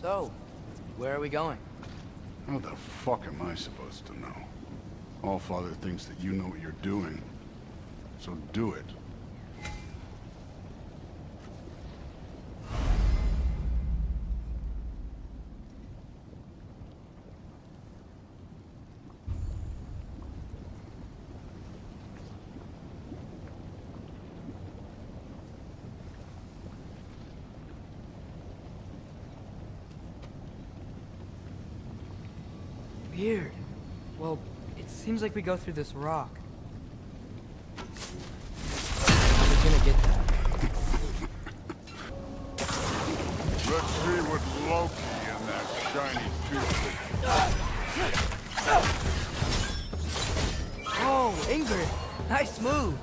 So, where are we going? How the fuck am I supposed to know? Allfather thinks that you know what you're doing. So do it. Weird. Well, it seems like we go through this rock. We're gonna get that. Let's see what Loki and that shiny toothpick. Oh, Ingrid! Nice move!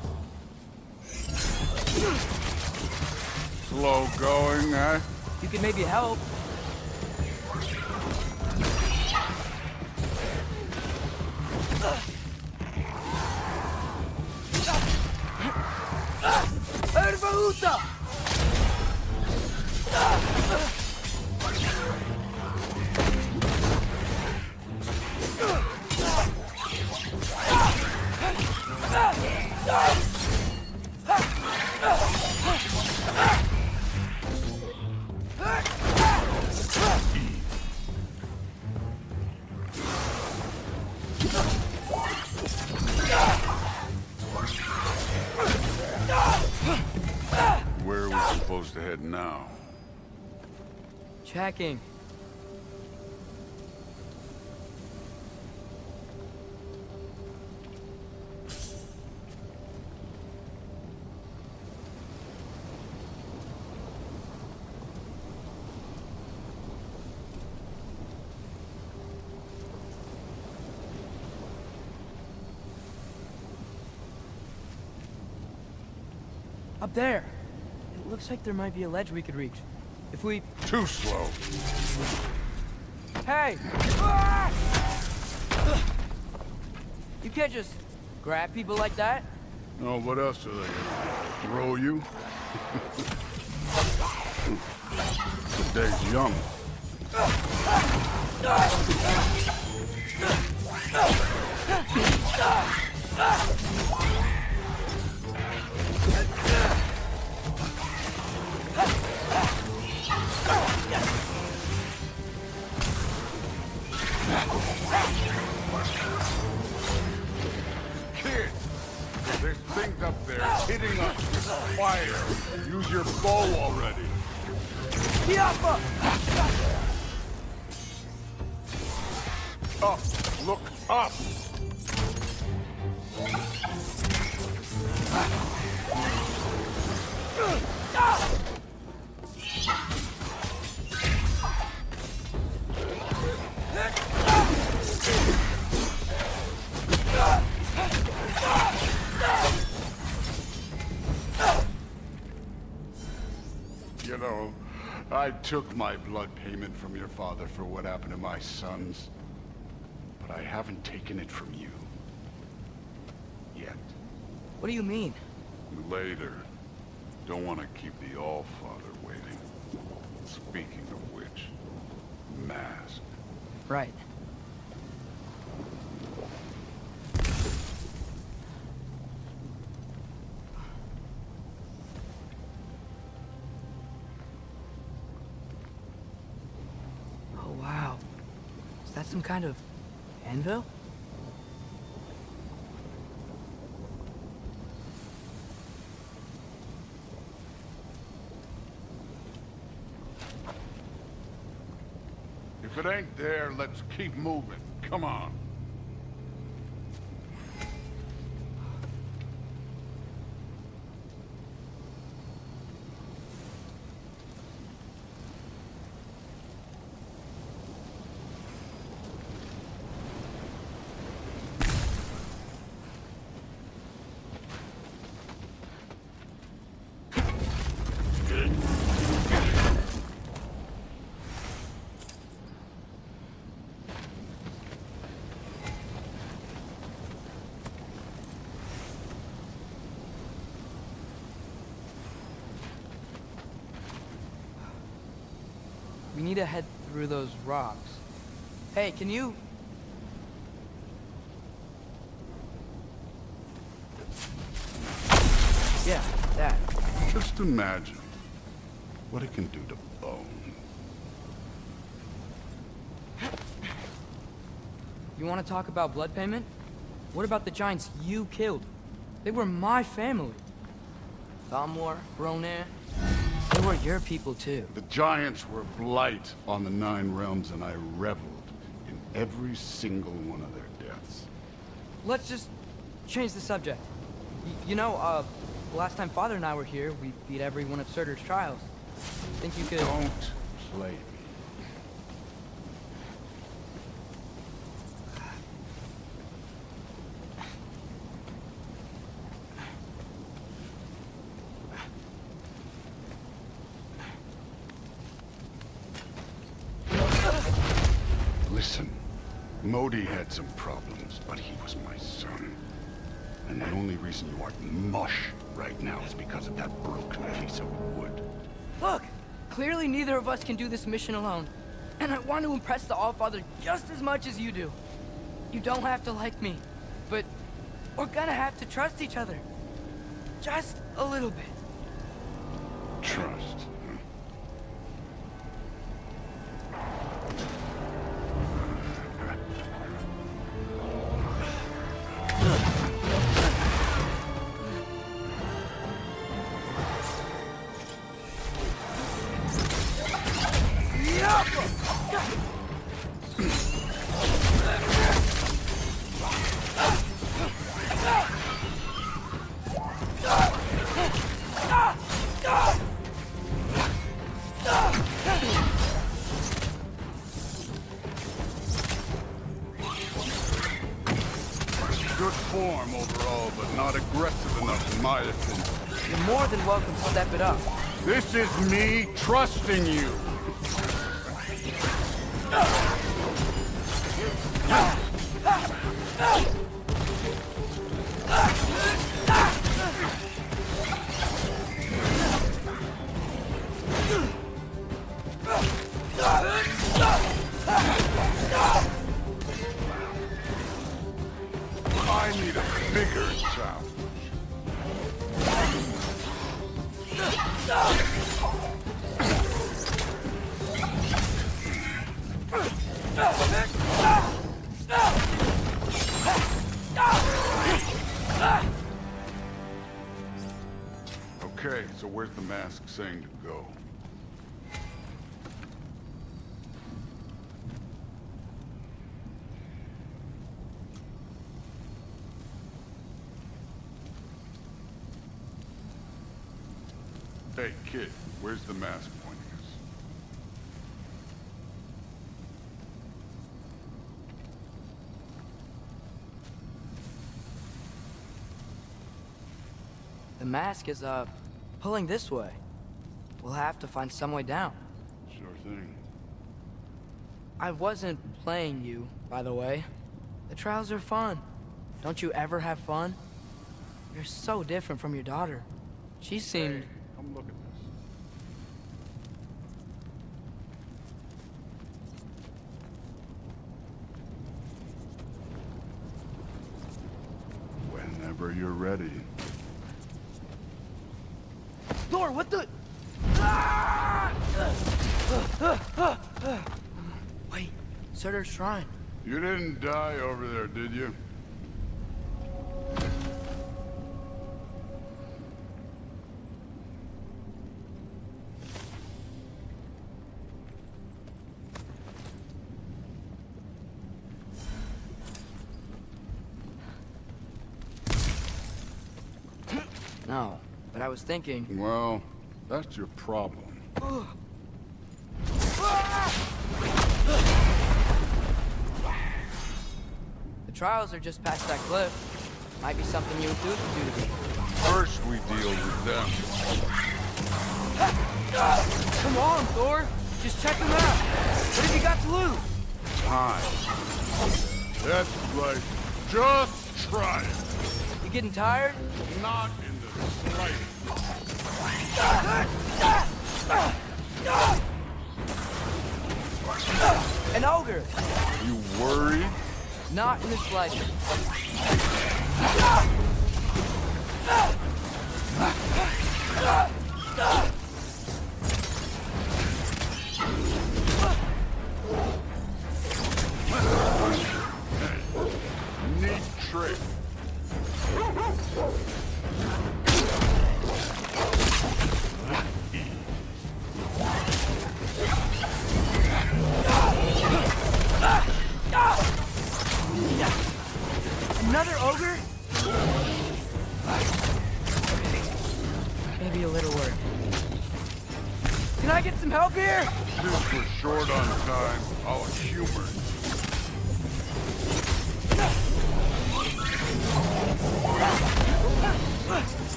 Slow going, huh? You could maybe help. Ervaúta! Where are we supposed to head now? Checking. Up there. It looks like there might be a ledge we could reach. If we... Too slow. Hey! Ah! You can't just grab people like that. Oh, what else are they gonna throw you? The day's young. Kid, there's things up there hitting us with fire. Use your bow already. Piaffa! Up, look up. You know, I took my blood payment from your father for what happened to my sons, but I haven't taken it from you. Yet. What do you mean? Later. Don't want to keep the Allfather waiting. Speaking of which, mask. Right. Oh, wow. Is that some kind of anvil? If it ain't there, let's keep moving. Come on. We need to head through those rocks. Hey, can you... Yeah, that. Just imagine what it can do to bone. You want to talk about blood payment? What about the giants you killed? They were my family. Thamor, Bronir, they were your people too. The giants were blight on the 9 realms, and I reveled in every single one of their deaths. Let's just change the subject. You know, the last time Father and I were here, we beat every one of Surtur's trials. Think you could... Don't play me. Listen, Modi had some problems, but he was my son. And the only reason you aren't mush right now is because of that broken piece of wood. Look! Clearly neither of us can do this mission alone. And I want to impress the Allfather just as much as you do. You don't have to like me, but we're gonna have to trust each other. Just a little bit. Trust. Good form overall, but not aggressive enough in my opinion. You're more than welcome to step it up. This is me trusting you. I need a bigger challenge. Okay, so where's the mask saying to go? Hey, kid, where's the mask pointing us? The mask is, pulling this way. We'll have to find some way down. Sure thing. I wasn't playing you, by the way. The trials are fun. Don't you ever have fun? You're so different from your daughter. She seemed... Hey, come look at this. Whenever you're ready. Thor, what the... Wait, Surtur's shrine. You didn't die over there, did you? No, but I was thinking... Well, that's your problem. The trials are just past that cliff. Might be something you and Duke can do together. First, we deal with them. Come on, Thor! Just check them out! What have you got to lose? Time. That's right. Just try it. You getting tired? Not in the slightest. An ogre! You worried? Not in the slightest. Neat trick. Another ogre? Maybe a little work. Can I get some help here? Since we're short on time, I'll humor.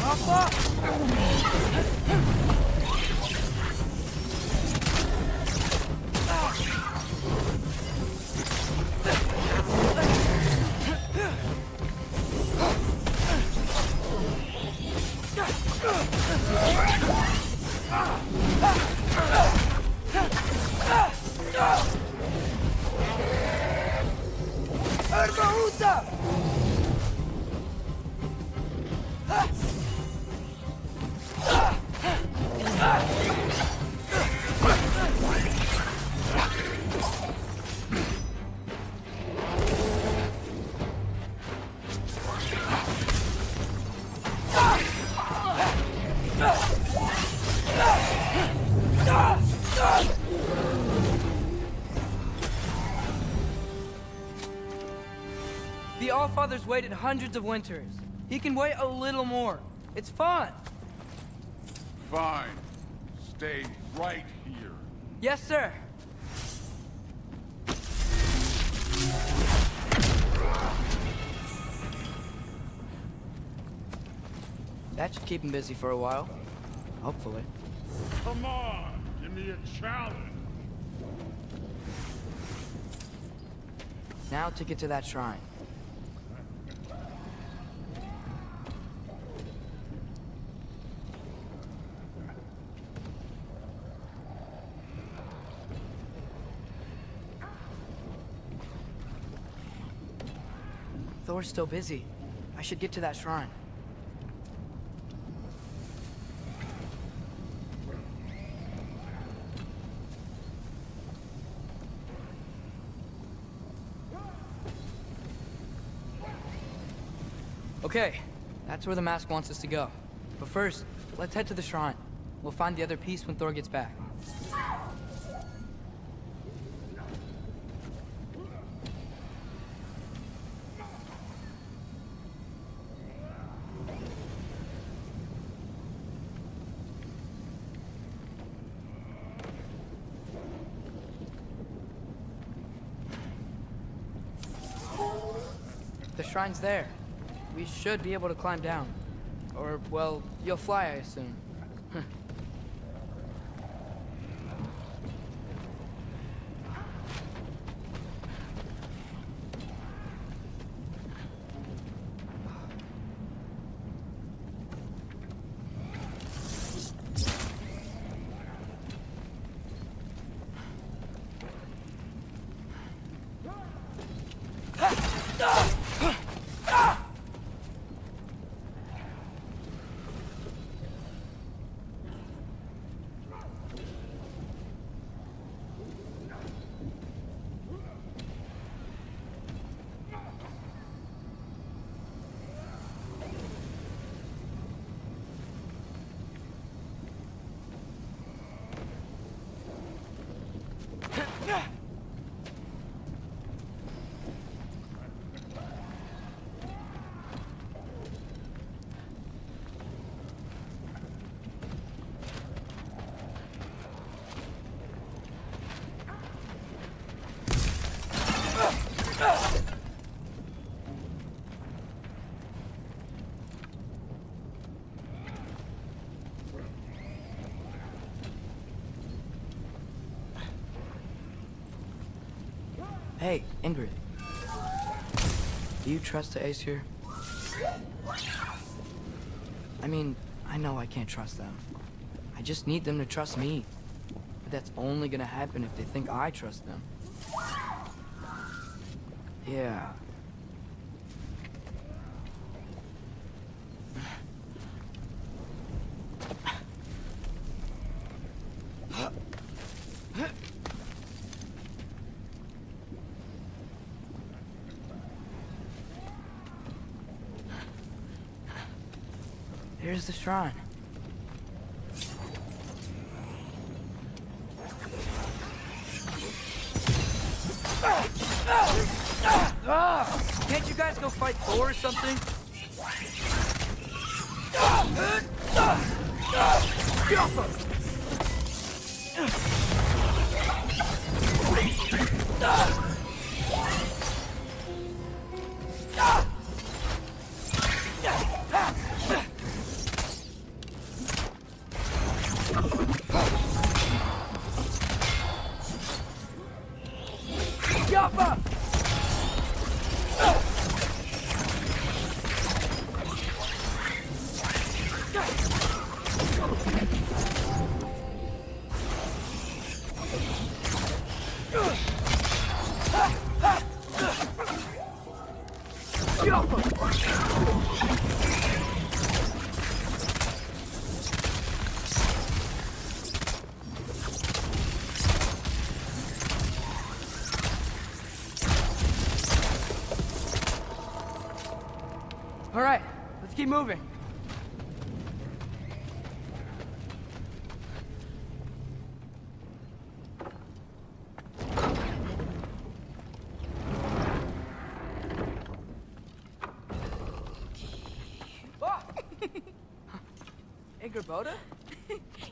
Hop up! The Allfather's waited hundreds of winters. He can wait a little more. It's fun. Fine. Stay right here. Yes, sir. That should keep him busy for a while. Hopefully. Come on, give me a challenge. Now to get to that shrine. Thor's still busy. I should get to that shrine. Okay, that's where the mask wants us to go. But first, let's head to the shrine. We'll find the other piece when Thor gets back. The shrine's there. We should be able to climb down. Or, well, you'll fly, I assume. Hey, Ingrid. Do you trust the Aesir? I mean, I know I can't trust them. I just need them to trust me. But that's only gonna happen if they think I trust them. Yeah. Here's the shrine. Can't you guys go fight Thor or something? All right, let's keep moving. Hey, Gerboda?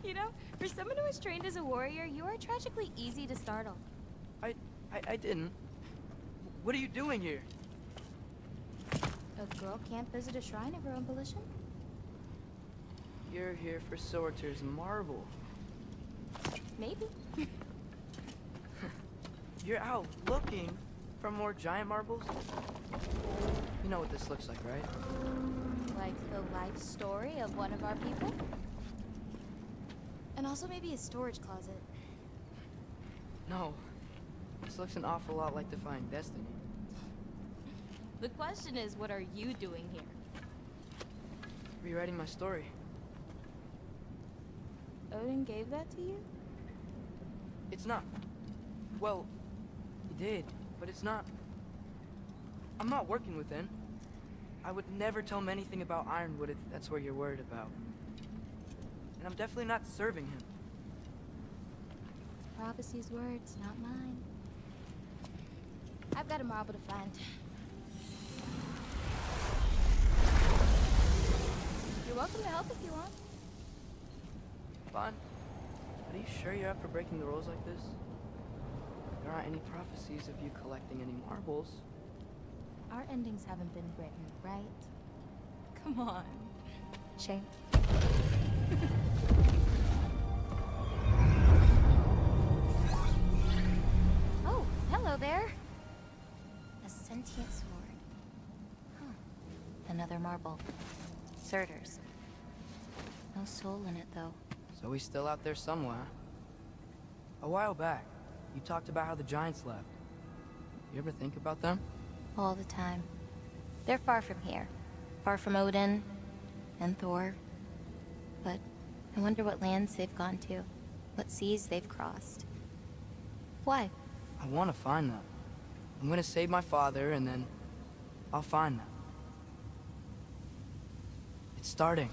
You know, for someone who was trained as a warrior, you are tragically easy to startle. I didn't. What are you doing here? A girl can't visit a shrine of her own volition? You're here for Sorter's marble. Maybe. You're out looking for more giant marbles? You know what this looks like, right? Like the life story of one of our people? And also maybe a storage closet. No. This looks an awful lot like Defying Destiny. The question is, what are you doing here? Rewriting my story. Odin gave that to you? It's not. Well, he did, but it's not. I'm not working with him. I would never tell him anything about Ironwood if that's what you're worried about. And I'm definitely not serving him. Prophecy's words, not mine. I've got a marble to find. You're welcome to help if you want. Bon, are you sure you're up for breaking the rules like this? There aren't any prophecies of you collecting any marbles. Our endings haven't been written, right? Come on. Shame. Oh, hello there. A sentient sword. Huh. Another marble. Surtur's. No soul in it, though. So he's still out there somewhere. A while back, you talked about how the giants left. You ever think about them? All the time. They're far from here. Far from Odin and Thor. But I wonder what lands they've gone to. What seas they've crossed. Why? I want to find them. I'm gonna save my father, and then I'll find them. It's starting.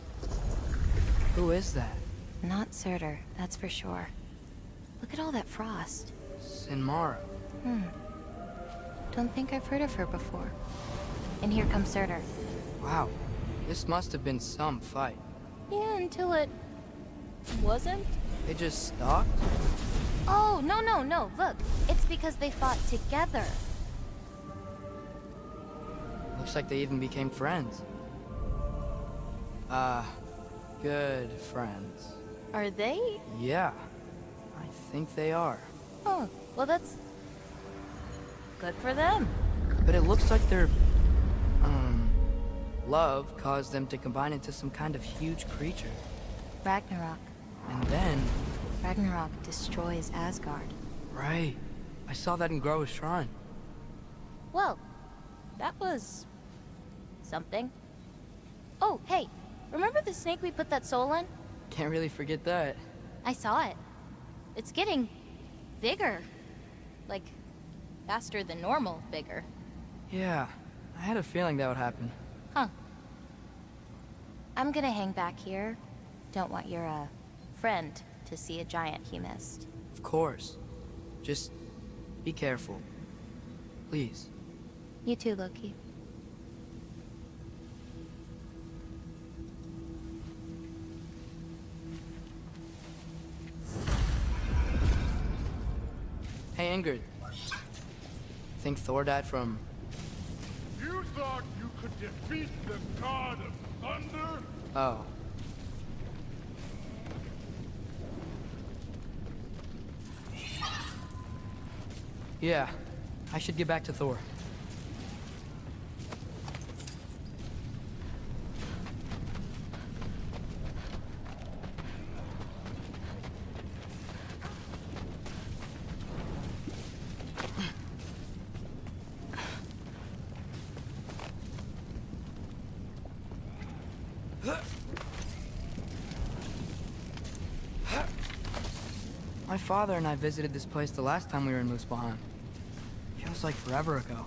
Who is that? Not Surtur, that's for sure. Look at all that frost. Sinmara. Don't think I've heard of her before. And here comes Surtur. Wow. This must have been some fight. Yeah, until it... wasn't? They just stalked? Oh, no. Look, it's because they fought together. Looks like they even became friends. Good friends. Are they? Yeah. I think they are. Oh, well that's... good for them. But it looks like their... love caused them to combine into some kind of huge creature. Ragnarok. And then, Ragnarok destroys Asgard. Right. I saw that in Groa's shrine. Well, that was... something. Oh, hey, remember the snake we put that soul in? Can't really forget that. I saw it. It's getting... bigger. Like, faster than normal bigger. Yeah, I had a feeling that would happen. Huh. I'm gonna hang back here. Don't want your, friend to see a giant he missed. Of course. Just be careful. Please. You too, Loki. Hey, Ingrid. Think Thor died from... You thought you could defeat the god of thunder? Oh. Yeah, I should get back to Thor. My father and I visited this place the last time we were in Muspelheim. Feels like forever ago.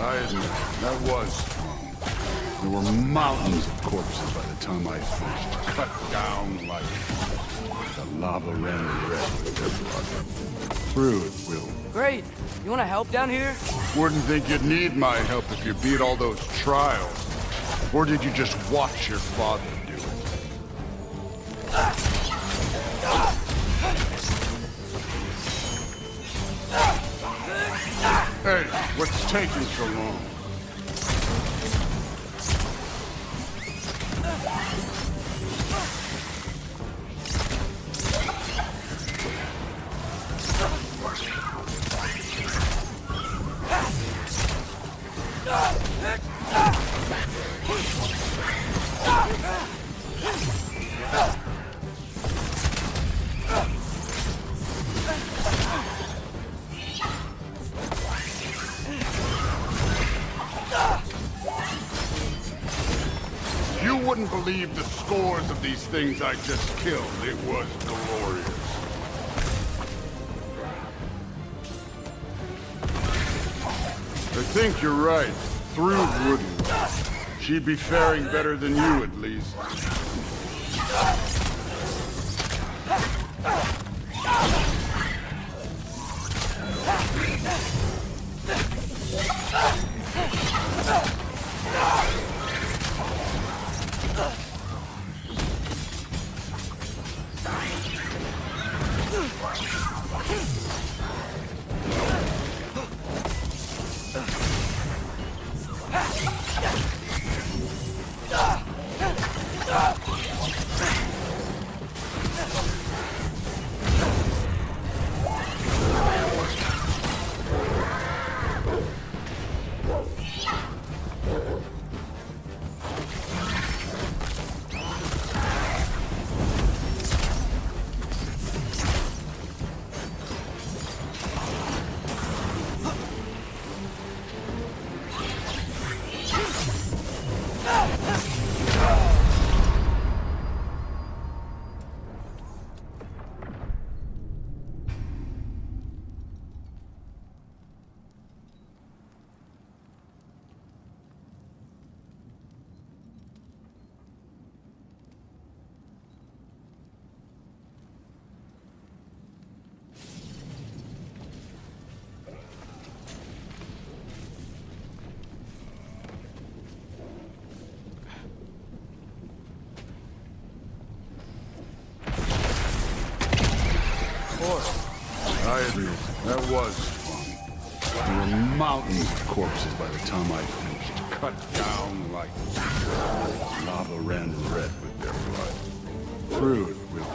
I admit, that was strong. There were mountains of corpses by the time I finished. Cut down like the lava ran red with their blood. Through it, Will. Great! You wanna help down here? Wouldn't think you'd need my help if you beat all those trials. Or did you just watch your father do it? Hey, what's taking so long? You wouldn't believe the scores of these things I just killed. It was glorious. I think you're right. Thrud wouldn't. She'd be faring better than you, at least. was fun. There were mountains of corpses by the time I finished, cut down like lava ran red with their blood. Through it with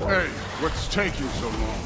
Hey, what's taking so long?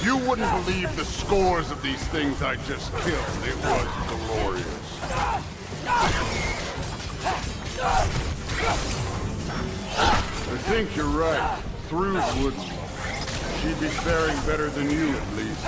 You wouldn't believe the scores of these things I just killed. It was glorious. I think you're right. Thrude wouldn't. She'd be faring better than you, at least.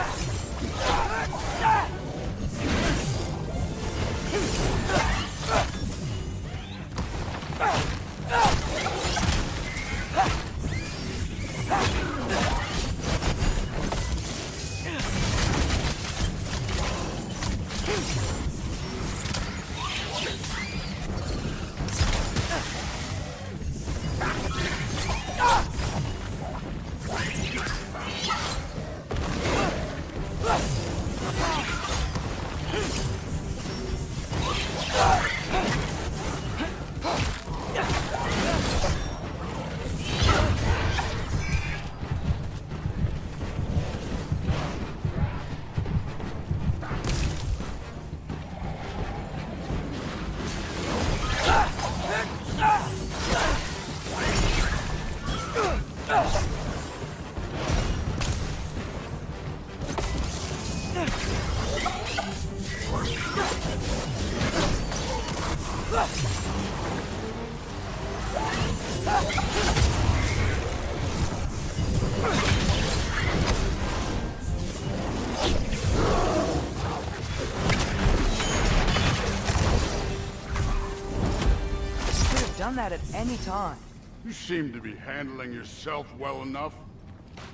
Done that at any time. You seem to be handling yourself well enough.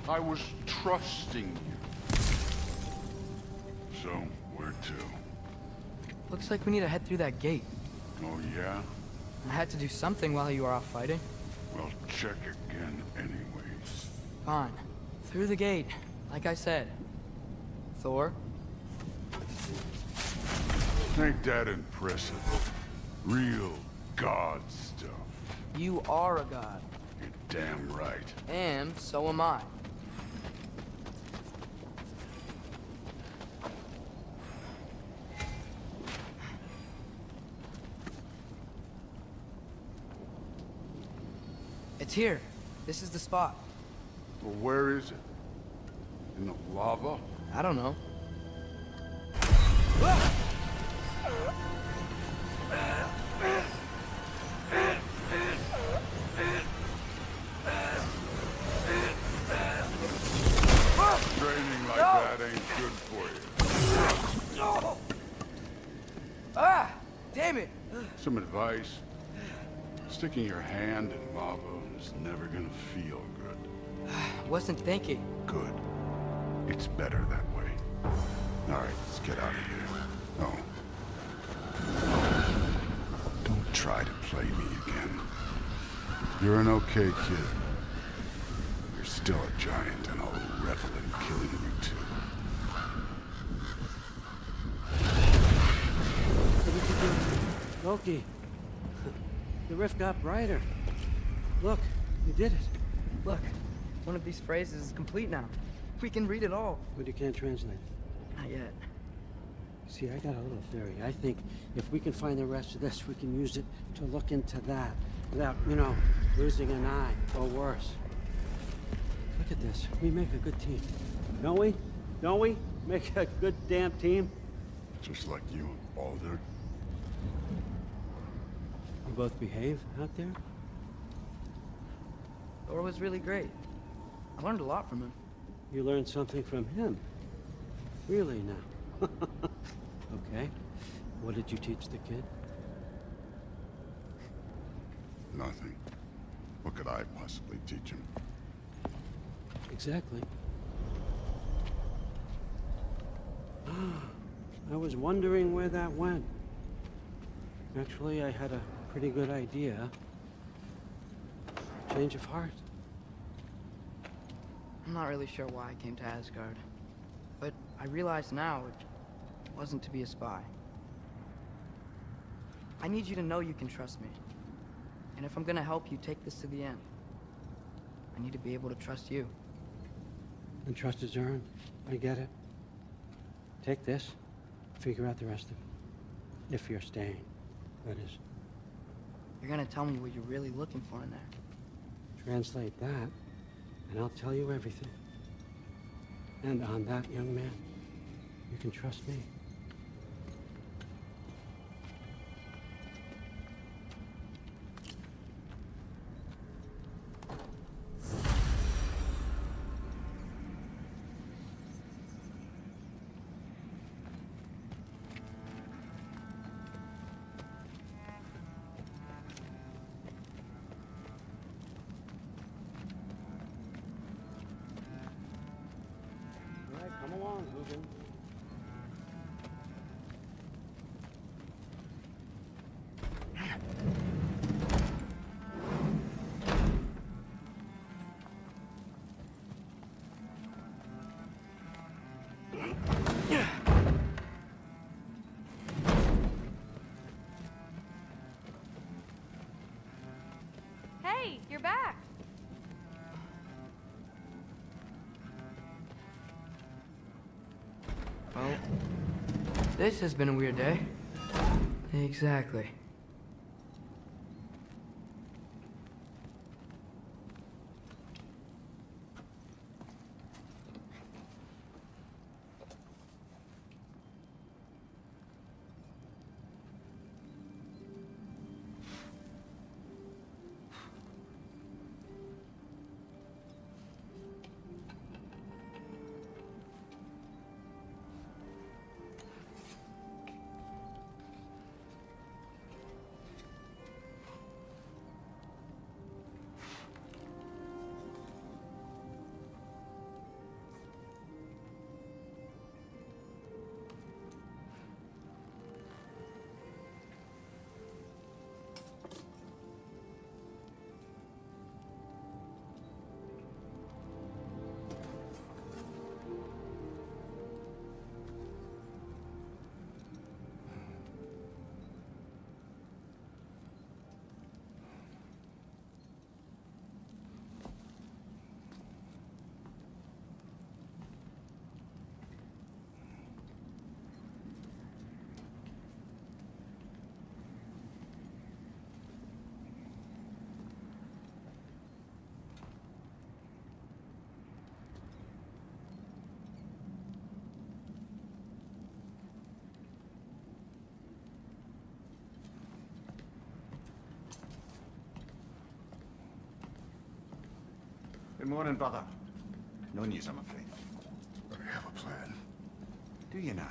I was trusting you. So, where to? Looks like we need to head through that gate. Oh, yeah? I had to do something while you were off fighting. Well, check again anyways. Fine. Through the gate, like I said. Thor? Ain't that impressive? Real god stuff. You are a god. You're damn right. And so am I. It's here. This is the spot. Well, where is it? In the lava? I don't know. Training like that ain't good for you. Ah! Damn it! Some advice. Sticking your hand in lava is never gonna feel good. Wasn't thinking. Good. It's better that way. Alright, let's get out of here. Oh. Don't try to play me again. You're an okay kid. You're still a giant, and I'll revel in killing you too. Loki, the rift got brighter. Look, you did it. Look, one of these phrases is complete now. We can read it all. But you can't translate it. Not yet. See, I got a little theory. I think if we can find the rest of this, we can use it to look into that without, losing an eye or worse. Look at this. We make a good team. Don't we? Don't we? Make a good damn team? Just like you and Baldur. We both behave out there? Thor was really great. I learned a lot from him. You learned something from him. Really now. Okay. What did you teach the kid? Nothing. What could I possibly teach him? Exactly. I was wondering where that went. Actually, I had a pretty good idea. Change of heart. I'm not really sure why I came to Asgard, but I realize now it wasn't to be a spy. I need you to know you can trust me. And if I'm gonna help you take this to the end, I need to be able to trust you. And trust is earned. I get it. Take this, figure out the rest of it. If you're staying, that is. You're gonna tell me what you're really looking for in there. Translate that, and I'll tell you everything. And on that, young man, you can trust me. All right, come along, Odin. Hey, you're back. Well, this has been a weird day. Exactly. Good morning, brother. No news, I'm afraid. I have a plan. Do you now?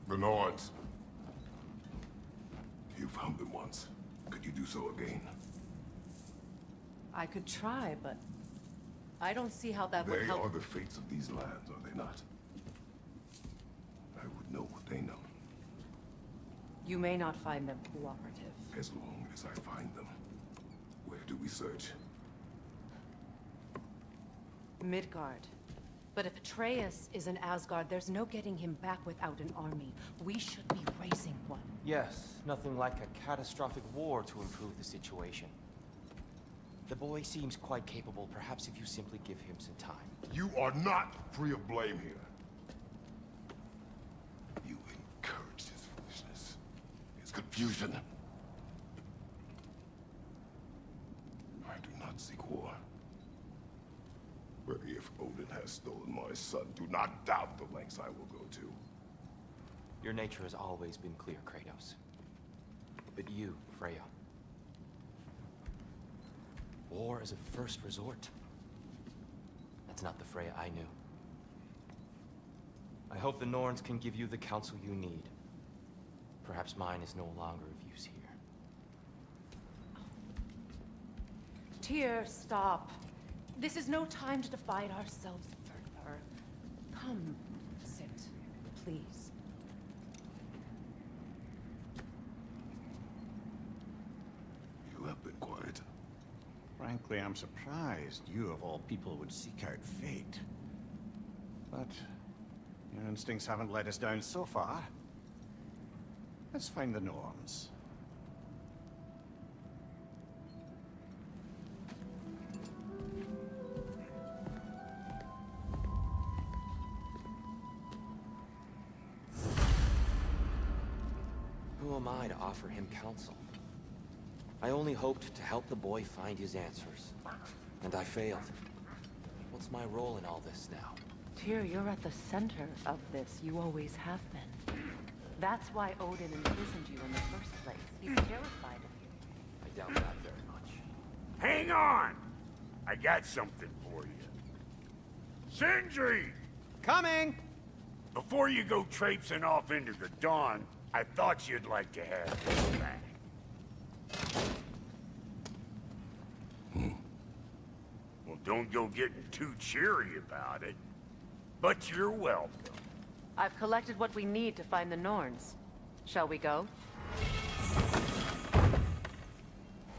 The Nords. You found them once. Could you do so again? I could try, but I don't see how that would They help. are the fates of these lands, are they not? I would know what they know, You may not find them cooperative. as long as I find them. Where do we search? Midgard. But if Atreus is in Asgard, there's no getting him back without an army. We should be raising one. Yes, nothing like a catastrophic war to improve the situation. The boy seems quite capable. Perhaps if you simply give him some time. You are not free of blame here. You encouraged his foolishness, his confusion. I do not seek war. But if Odin has stolen my son, do not doubt the lengths I will go to. Your nature has always been clear, Kratos. But you, Freya. War is a first resort. That's That's not the Freya I knew. I hope the Norns can give you the counsel you need. Perhaps mine is no longer of use here. Tyr, stop. This is no time to divide ourselves further. Come, sit, please. You have been quiet. Frankly, I'm surprised you of all people would seek out fate. But your instincts haven't let us down so far. Let's find the Norns. Who am I to offer him counsel? I only hoped to help the boy find his answers. And I failed. What's my role in all this now? Tyr, you're at the center of this. You always have been. That's why Odin imprisoned you in the first place. He's terrified of you. I doubt that very much. Hang on! I got something for you. Sindri! Coming! Before you go traipsing off into the dawn, I thought you'd like to have this back. Well, don't go getting too cheery about it. But you're welcome. I've collected what we need to find the Norns. Shall we go?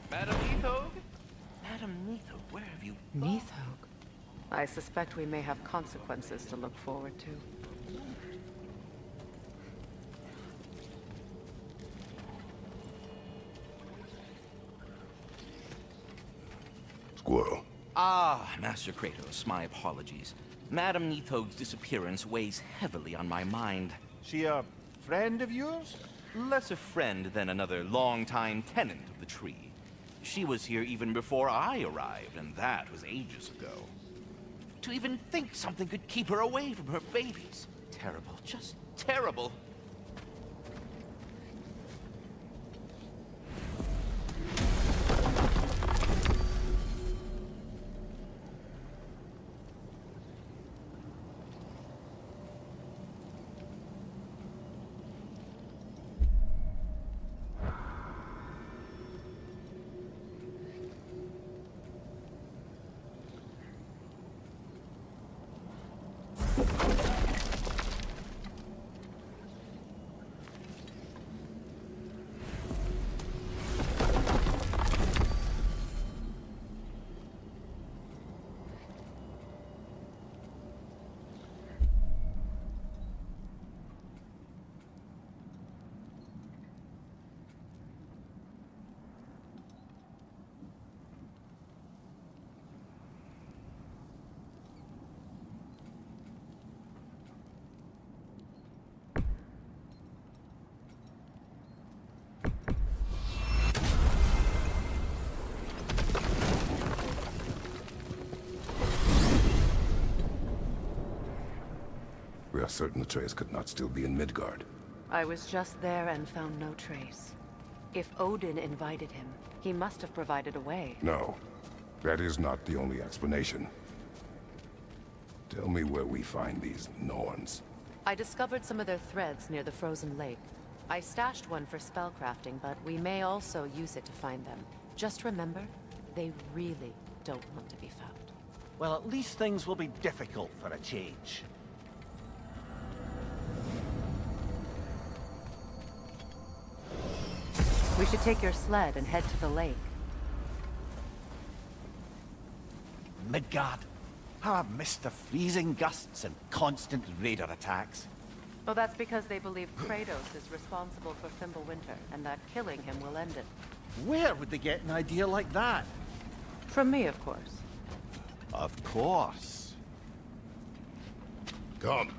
Madam Neathog? Madam Neathog, where have you... Neathog. I suspect we may have consequences to look forward to. Squirrel. Ah, Master Kratos, my apologies. Madam Neathog's disappearance weighs heavily on my mind. She a friend of yours? Less a friend than another longtime tenant of the tree. She was here even before I arrived, and that was ages ago. To even think something could keep her away from her babies. Terrible, just terrible. We are certain Atreus could not still be in Midgard. I was just there and found no trace. If Odin invited him, he must have provided a way. No, that is not the only explanation. Tell me where we find these Norns. I discovered some of their threads near the frozen lake. I stashed one for spellcrafting, but we may also use it to find them. Just remember, they really don't want to be found. Well, at least things will be difficult for a change. We should take your sled and head to the lake. Midgard. How I've missed the freezing gusts and constant raider attacks. Well, that's because they believe Kratos is responsible for Fimbulwinter, and that killing him will end it. Where would they get an idea like that? From me, of course. Of course. Come.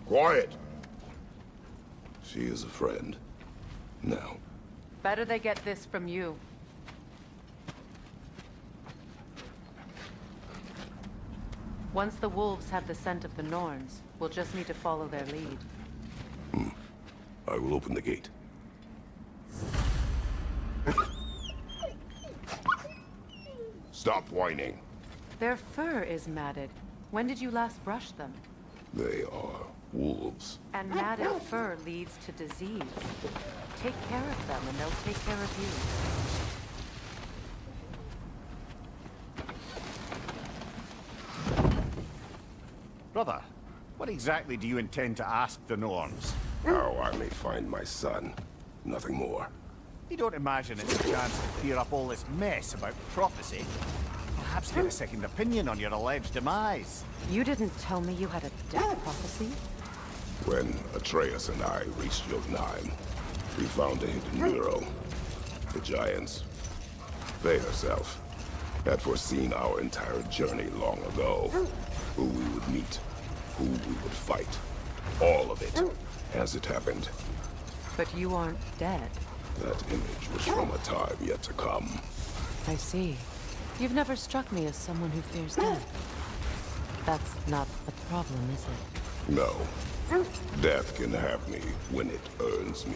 Quiet! She is a friend. Now. Better they get this from you. Once the wolves have the scent of the Norns, we'll just need to follow their lead. I will open the gate. stop whining. Their fur is matted. When did you last brush them? They are wolves. And matted fur leads to disease. Take care of them and they'll take care of you. Brother, what exactly do you intend to ask the Norns? How I may find my son. Nothing more. You don't imagine it's a chance to clear up all this mess about prophecy? Perhaps get a second opinion on your alleged demise. You didn't tell me you had a death prophecy? When Atreus and I reached Jotunheim, we found a hidden mural. The giants, they herself, had foreseen our entire journey long ago. Who we would meet, who we would fight. All of it, as it happened. But you aren't dead. That image was from a time yet to come. I see. You've never struck me as someone who fears death. That's not the problem, is it? No. Death can have me when it earns me.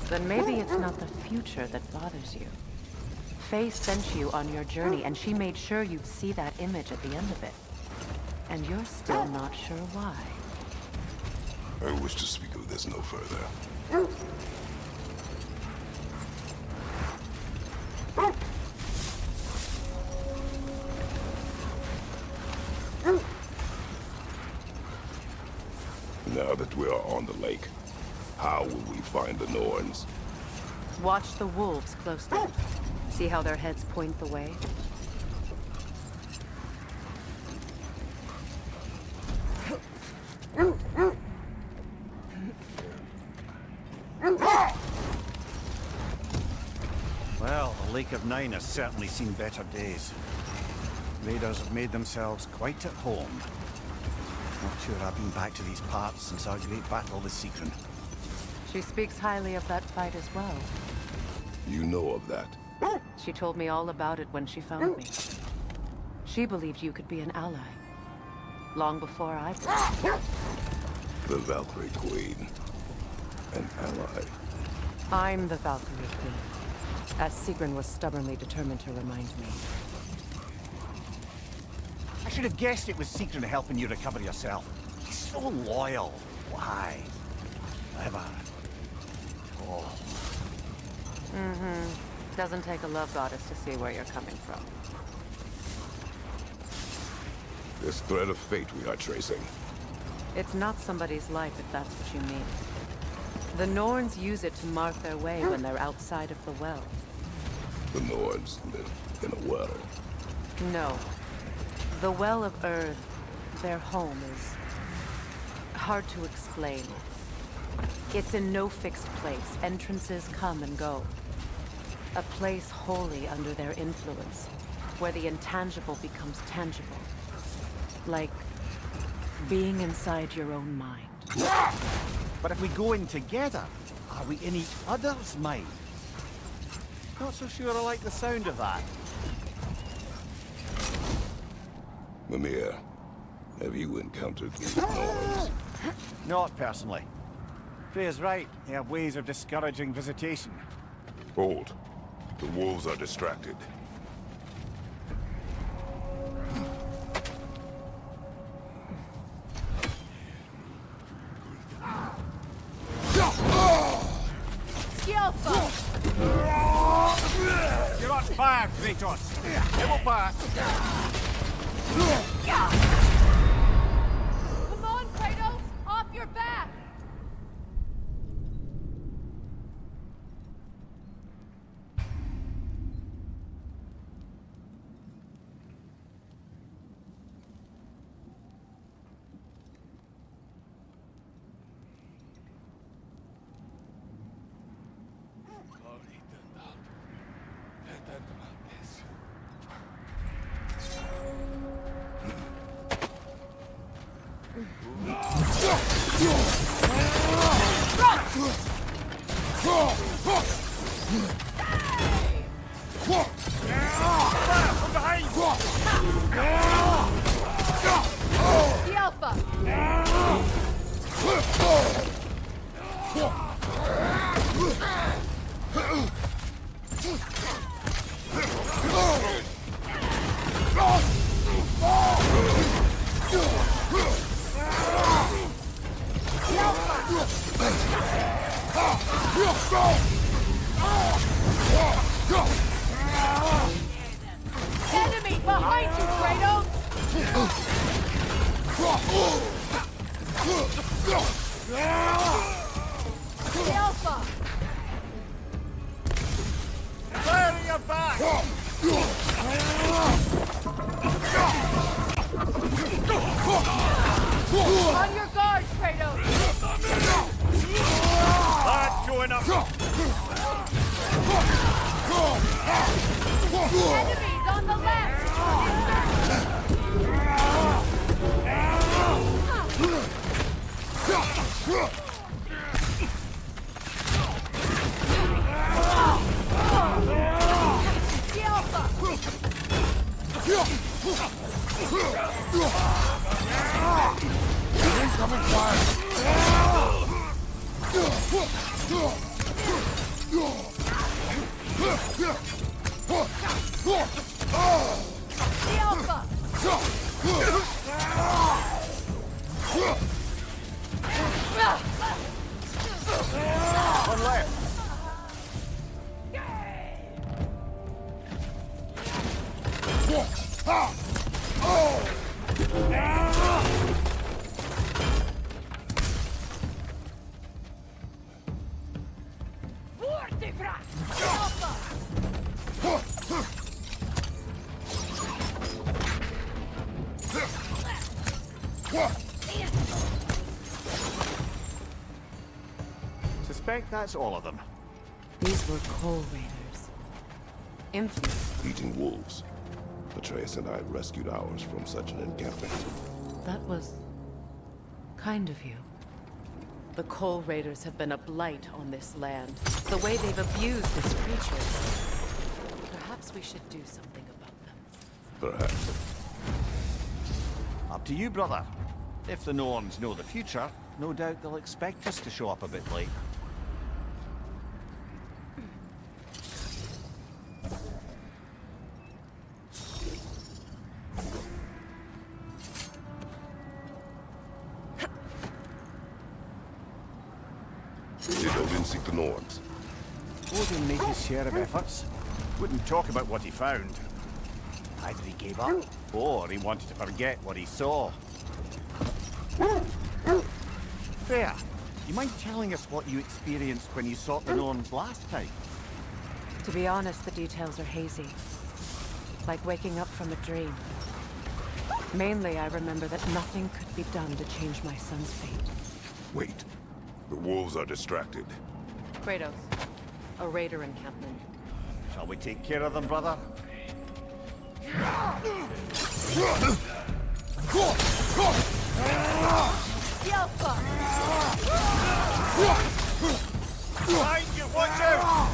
Then maybe it's not the future that bothers you. Faye sent you on your journey, and she made sure you'd see that image at the end of it. And you're still not sure why. I wish to speak of this no further. Now that we are on the lake, how will we find the Norns? Watch the wolves closely. See how their heads point the way? Well, the Lake of Nine has certainly seen better days. Raiders have made themselves quite at home. Not sure I've been back to these parts since our great battle with Sigrun. She speaks highly of that fight as well. You know of that? She told me all about it when she found me. She believed you could be an ally. Long before I was. The Valkyrie Queen. An ally. I'm the Valkyrie Queen, as Sigrun was stubbornly determined to remind me. I should have guessed it was Sigrun helping you recover yourself. He's so loyal. Why? Clever. Oh. Doesn't take a love goddess to see where you're coming from. This thread of fate we are tracing. It's not somebody's life, if that's what you mean. The Norns use it to mark their way when they're outside of the well. The Norns live in a well. No. The Well of Earth, their home, is hard to explain. It's in no fixed place. Entrances come and go. A place wholly under their influence, where the intangible becomes tangible. Like being inside your own mind. But if we go in together, are we in each other's mind? Not so sure I like the sound of that. Mimir, have you encountered these Norns? Not personally. Faye's right. They have ways of discouraging visitation. Hold. The wolves are distracted. You're on fire, Kratos! It will pass! Come on, Kratos! Off your back! The Alpha! Enemies on the left! Incoming fire! The Alpha! One left. Vortifra! The Alpha! Suspect that's all of them. These were Coal Raiders. Infamous. Eating wolves. Atreus and I rescued ours from such an encampment. That was kind of you. The Coal Raiders have been a blight on this land. The way they've abused its creatures. Perhaps we should do something about them. Perhaps. Up to you, brother. If the Norns know the future, no doubt they'll expect us to show up a bit late. Did Odin seek the Norns? Odin made his share of efforts. Wouldn't talk about what he found. Either he gave up, or he wanted to forget what he saw. There. You mind telling us what you experienced when you sought the Norns last time? To be honest, the details are hazy. Like waking up from a dream. Mainly, I remember that nothing could be done to change my son's fate. Wait. The wolves are distracted. Kratos, a raider encampment. Shall we take care of them, brother? The Alpha! Behind you, watch out!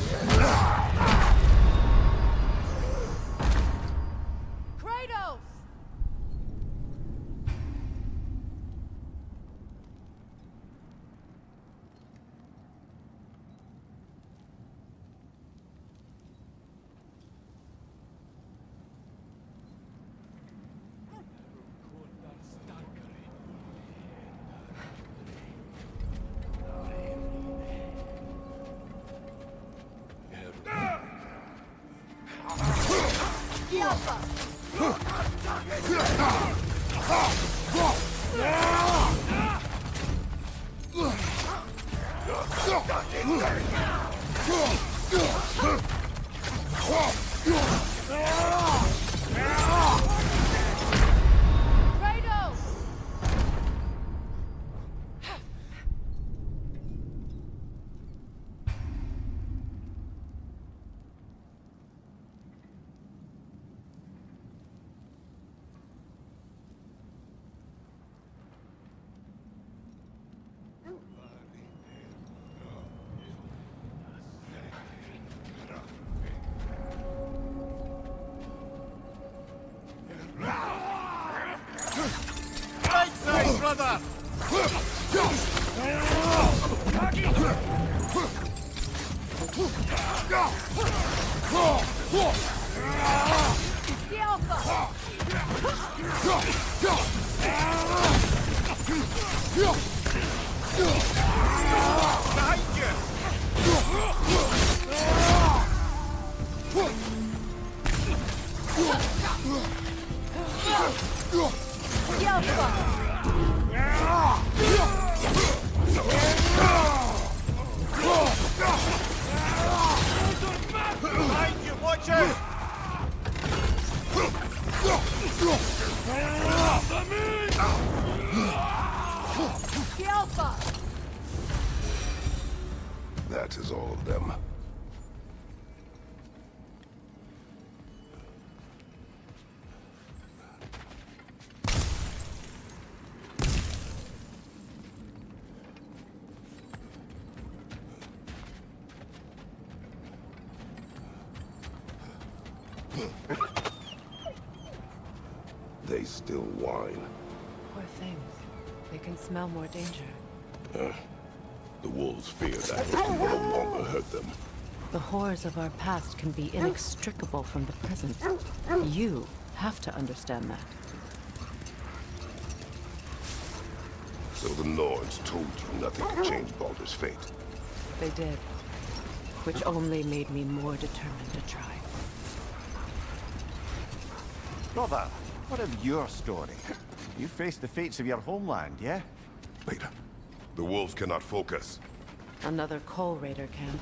Kratos! The Alpha! Kratos! Right side, brother! The Alpha! Behind you! The Alpha! Behind you, watch out! The Alpha! That is all of them. They still whine. Poor things. They can smell more danger. The wolves fear that it can no longer hurt them. The horrors of our past can be inextricable from the present. You have to understand that. So the Norns told you nothing could change Baldur's fate. They did. Which only made me more determined to try. Brother, what of your story? You faced the fates of your homeland, yeah? Wait. The wolves cannot focus. Another Coal Raider can.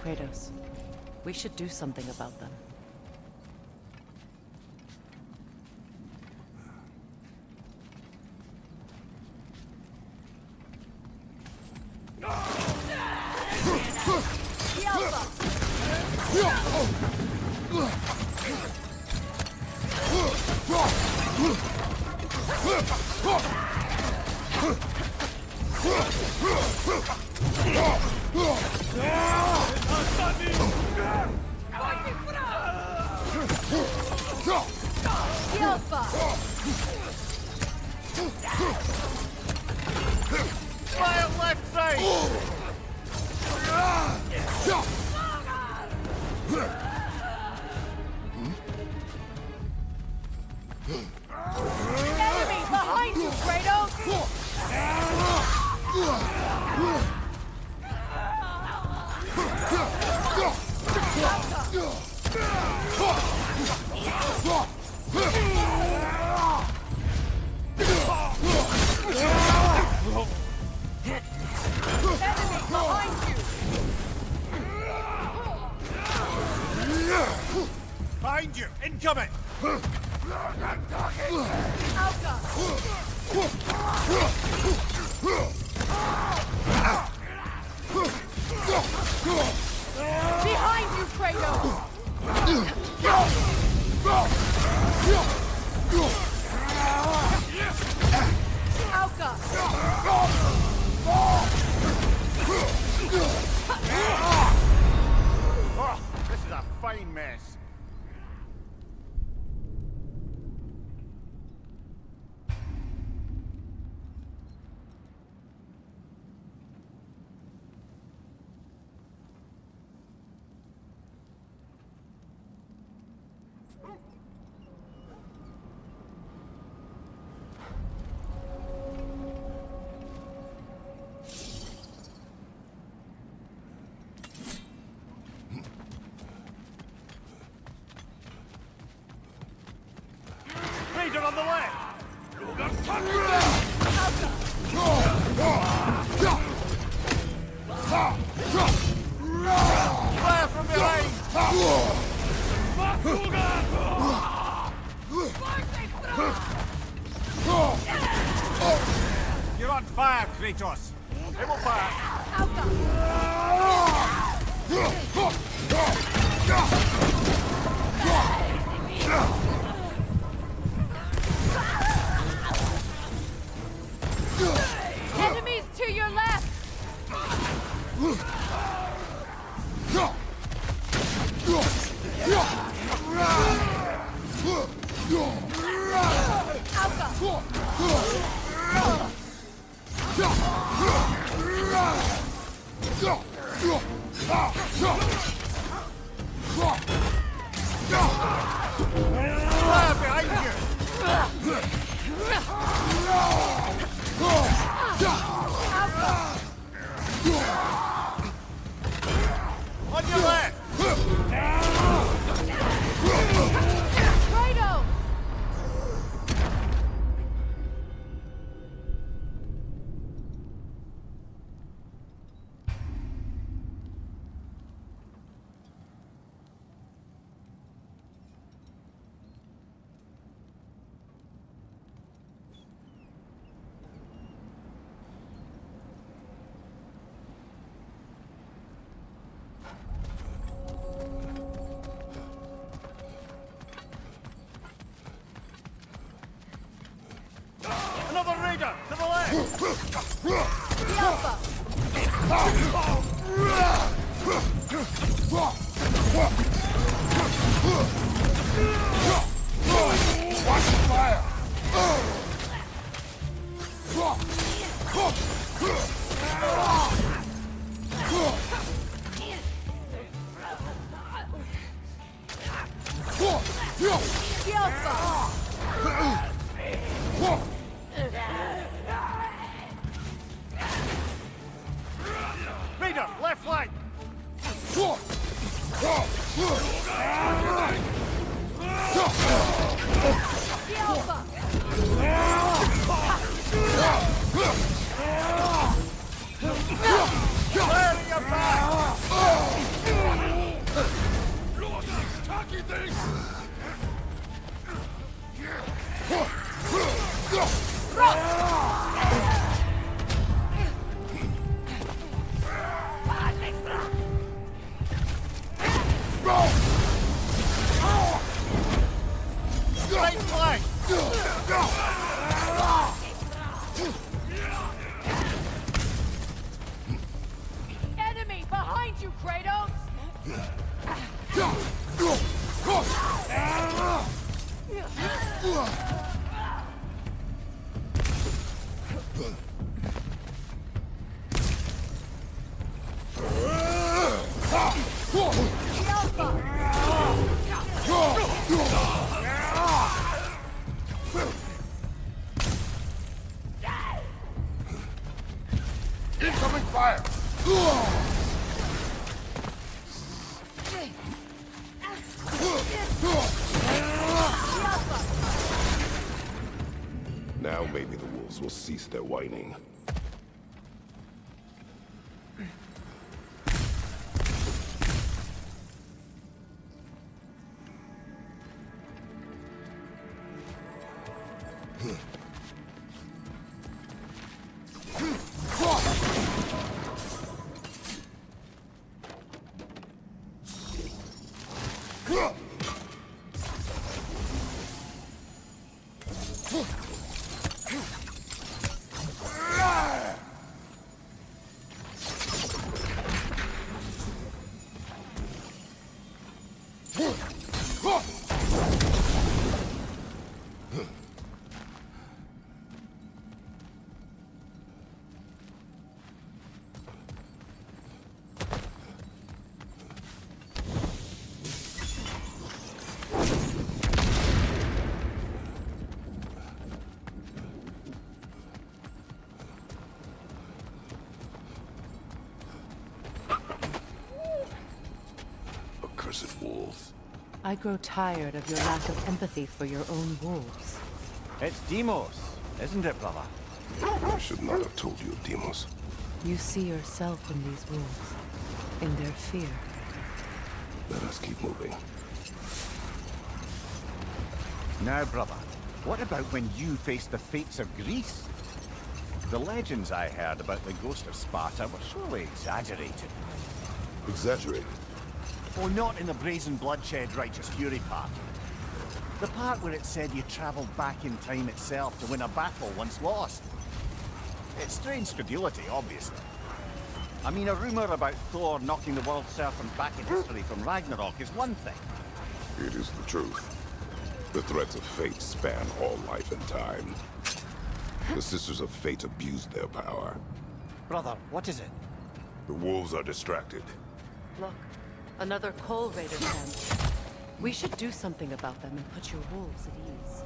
Kratos, we should do something about them. Fire left side! Enemy behind you, Kratos! Enemy behind you! Behind you! Incoming! Behind you, Kratos! Alka! Oh, this is a fine mess. Raider on the left! Fire from behind! You're on fire, Kratos! They will fire! Enemies to your left! Fire behind you! On your left! Kratos! Another raider! To the left! The Alpha! Watch the fire! The Alpha! Raider, left flank! The Alpha! Clearing your back! Cocky thing! Right flank! Enemy behind you, Kratos! The Alpha! Incoming fire! Now maybe the wolves will cease their whining. Accursed wolves. I grow tired of your lack of empathy for your own wolves. It's Deimos, isn't it, brother? I should not have told you of Deimos. You see yourself in these wolves, in their fear. Let us keep moving. Now, brother, what about when you faced the fates of Greece? The legends I heard about the ghost of Sparta were surely exaggerated. Exaggerate. Oh, not in the brazen bloodshed righteous fury part. The part where it said you travelled back in time itself to win a battle once lost. It's strange credulity, obviously. I mean, a rumour about Thor knocking the world serpent back in history from Ragnarok is one thing. It is the truth. The threats of fate span all life and time. The Sisters of Fate abused their power. Brother, what is it? The wolves are distracted. Look, another Coal Raider camp. We should do something about them and put your wolves at ease.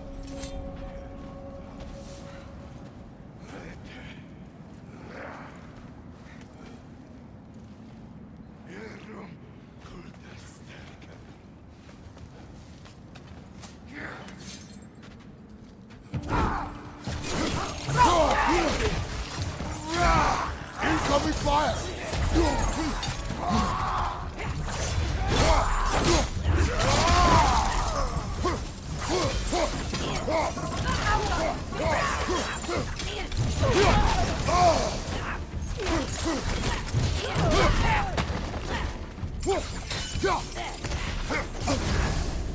Incoming fire!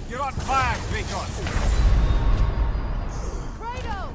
You're on fire, Kratos! Kratos!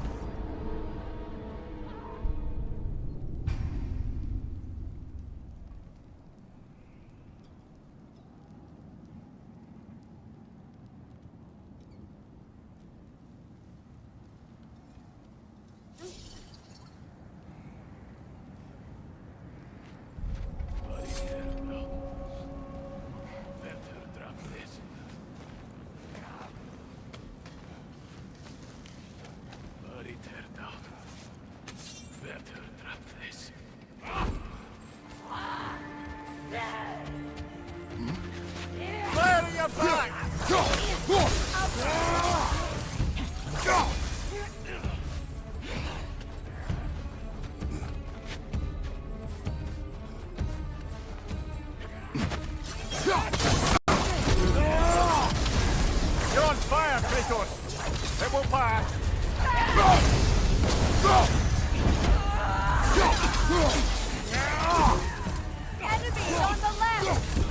Enemies on the left!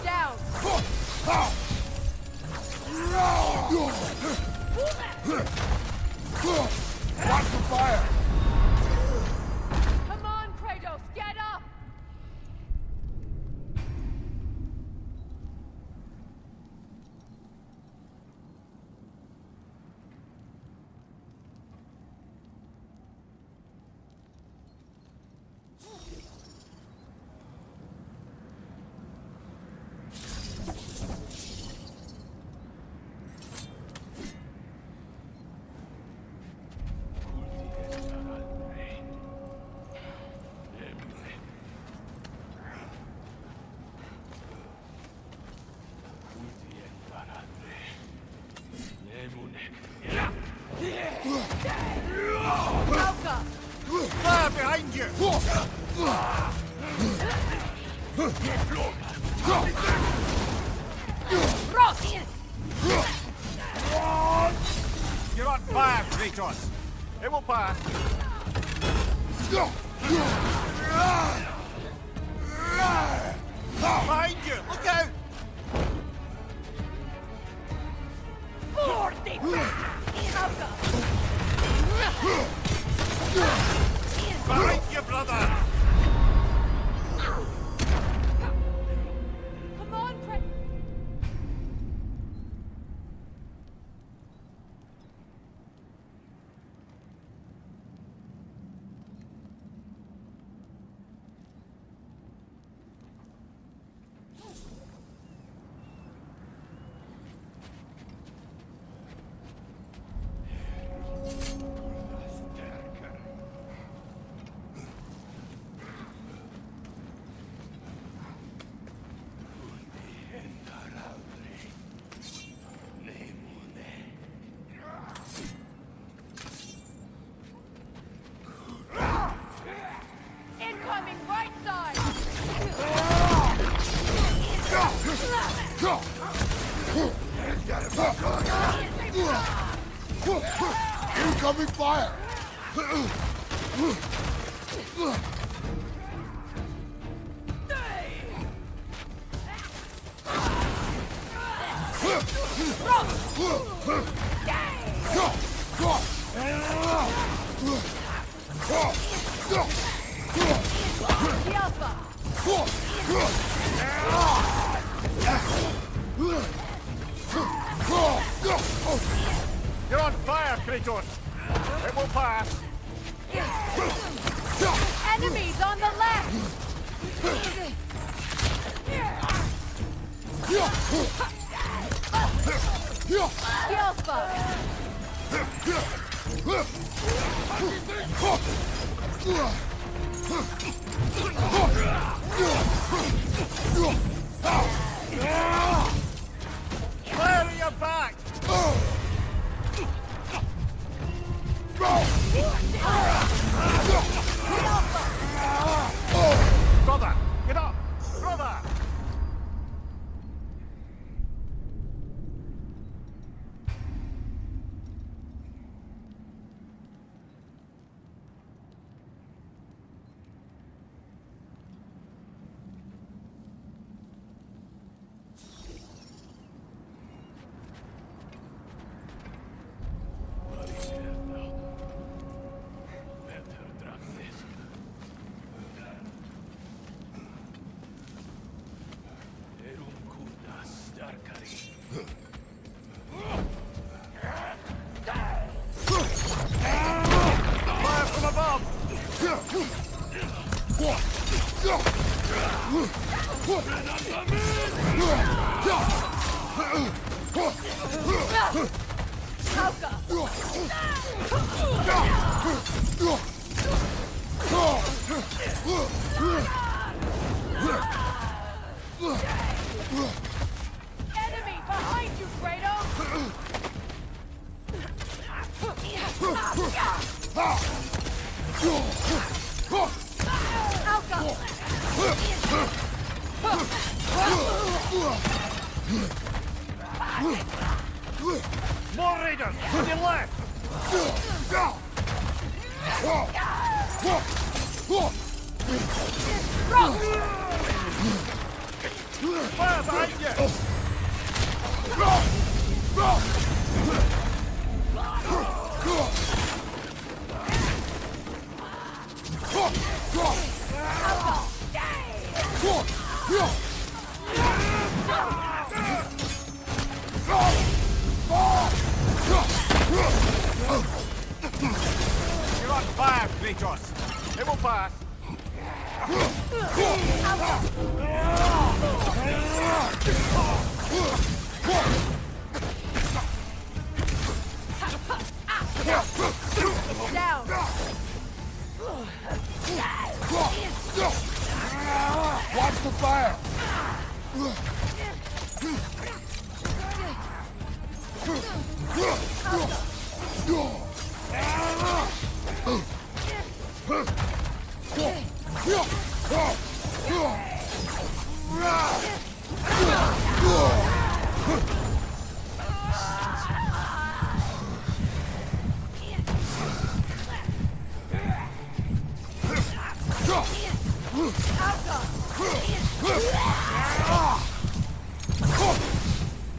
Down! Watch the fire! Come on, Kratos, get up! Helka! Fire behind you! Rock! You're on fire, Kratos. It will pass. Behind you! Look out! Forty! Helka! Behind you, brother! Come on, Kratos! Incoming right side! Incoming fire! You're on fire, Kratos. It will pass. Enemies on the left! Fire at your back! Brother, get up! Brother! Fire from above! Enemy behind you, Kratos! More raiders! To your left! Fire behind you! You're on fire, Kratos! It will pass! Down! Watch the fire!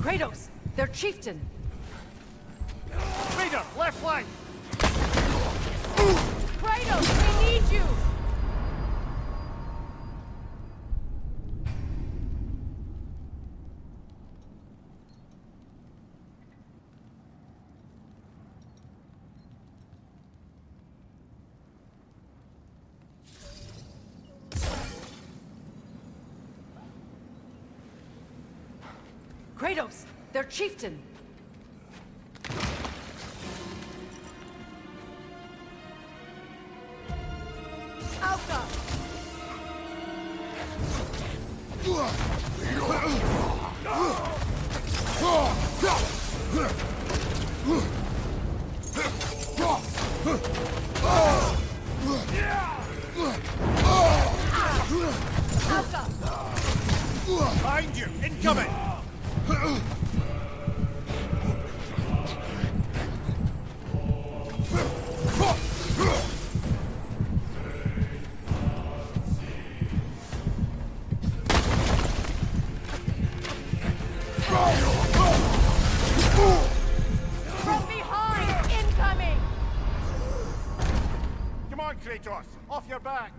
Kratos, their chieftain. Raider, left flank! Kratos, we need you! Kratos, their chieftain. Behind you! Incoming! From behind! Incoming! Come on, Kratos! Off your back!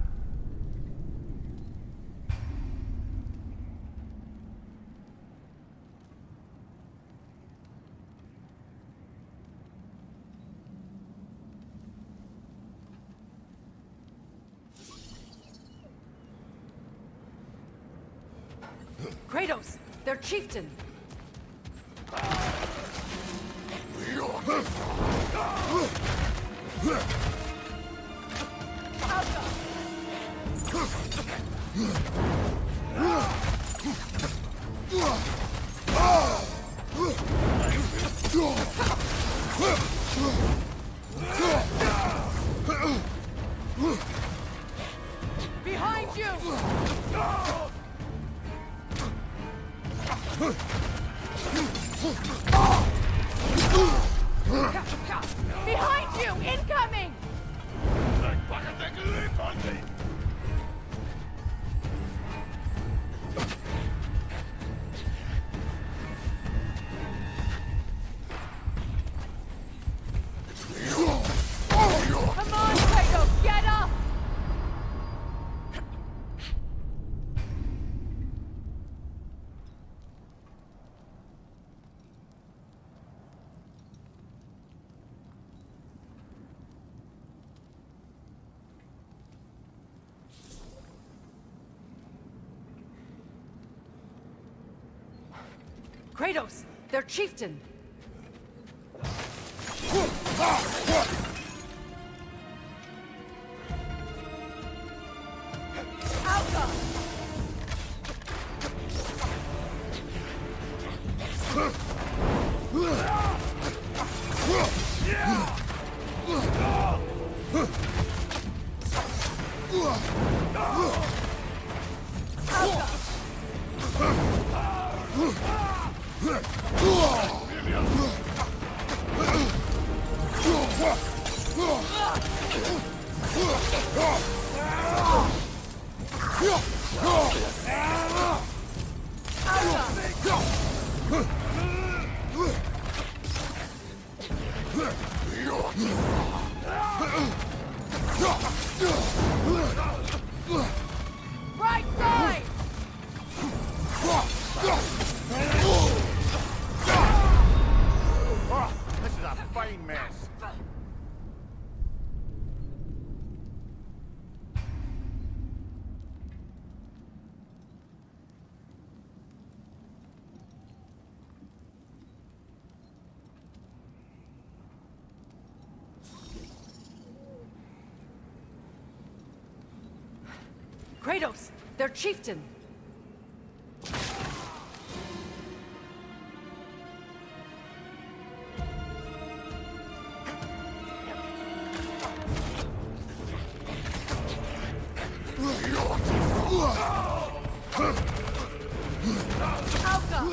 Kratos, their chieftain. Behind you! Behind you! Incoming! Come on, Kratos! Get up! Kratos, their chieftain! Alka! Right side! Oh, this is a fine mess. Kratos, their chieftain! Alka!